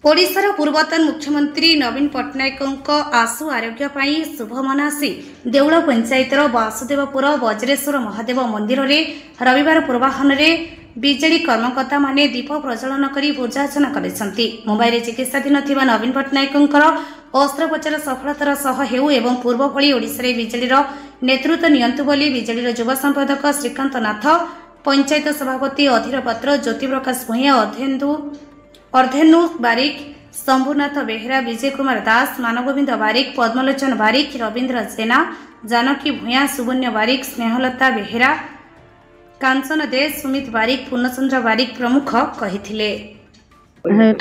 ओडिशार पूर्वतन मुख्यमंत्री नवीन पट्टनायक आशु आरोग्य शुभ मनासी देउल पंचायतर वासुदेवपुर वज्रेश्वर महादेव मंदिर में रविवार पूर्वाहन विजेडी कर्मकर्ता माने दीप प्रज्वलन कर पूजार्चना करते। मुंबई चिकित्साधीन थिबा नवीन पट्टनायक अस्त्रोपचार सफलतार सह हेउ एवं पूर्व भली ओडिशा विजेडीर नेतृत्व नियंतु बोली विजेडीर युवा संपादक श्रीकांत नाथ, पंचायत सभापति अधीर पात्र, ज्योति प्रकाश भूया, अर्धेनु बारिक, शंभुनाथ बेहेरा, विजय कुमार दास, मानगोविंद बारिक, पद्मलोचन बारिक, रवींद्र जेना, जानकी भूया, सुबन्य बारिक, स्नेहलता बेहेरा, कांचन दे, सुमित बारिक, पूर्णचंद्र बारिक प्रमुख कहिथिले।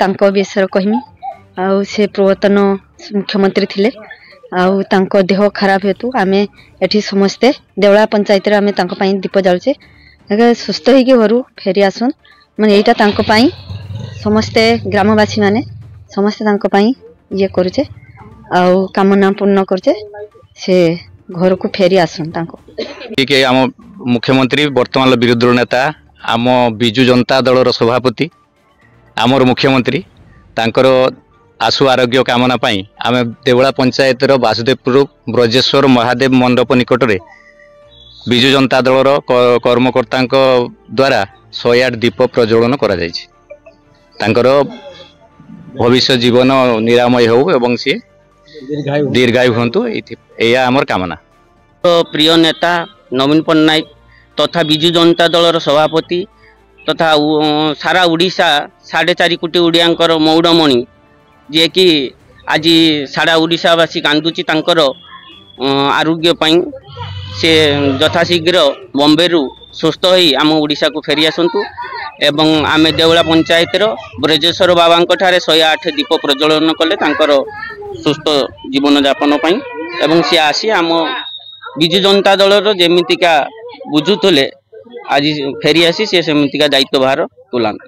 तांको विषय कहमी से पूर्वतन मुख्यमंत्री थिले तांको देह खराब हेतु आमे एठी समस्ते देवळा पंचायत रे आमे तांको पई दीप जालचे सुस्थ होइके घरु फेरी आसुन माने एटा तांको पई समस्ते ग्रामवासी माने समस्ते तांको पई ये करूचे कामना पूर्ण करचे से घर को फेरी आसुन तांको ठीक है। आम मुख्यमंत्री वर्तमान विरोधी नेता आम बिजु जनता दल सभापति आमर मुख्यमंत्री तांकर आशु आरोग्य कामना पाई आम देवळा पंचायत वासुदेवपुर ब्रजेश्वर महादेव मंडप निकट में बिजु जनता दल कर्मकर्ता द्वारा 108 दीप प्रज्वलन करा जायछि। तांकर भविष्य जीवन निरामय हो एवं सी दीर्घायु हंतु एया आमर कामना। तो प्रिय नेता नवीन पट्टनायक तथा बिजु जनता दल सभापति तथा सारा ओडिशा 4.5 कोटी ओडियांकर मौड़मणि जे कि आज सारा ओडिशावासी कांदुची तांकर आरोग्य पाई से यथाशीघ्र बॉम्बे रु सुस्थ होई आम ओडिशा को फेरी आसंतु एवं आमे देवळा पंचायतर ब्रजेश्वर बाबा ठारे 108 दीप प्रज्वलन कले तांकर सुस्थ जीवन यापन पाई एवं सी आसी आम बिजु जनता दलर जेमितिका बुझुतले आज फेरी आसी से सेमितिका दायित्व भार तुलान।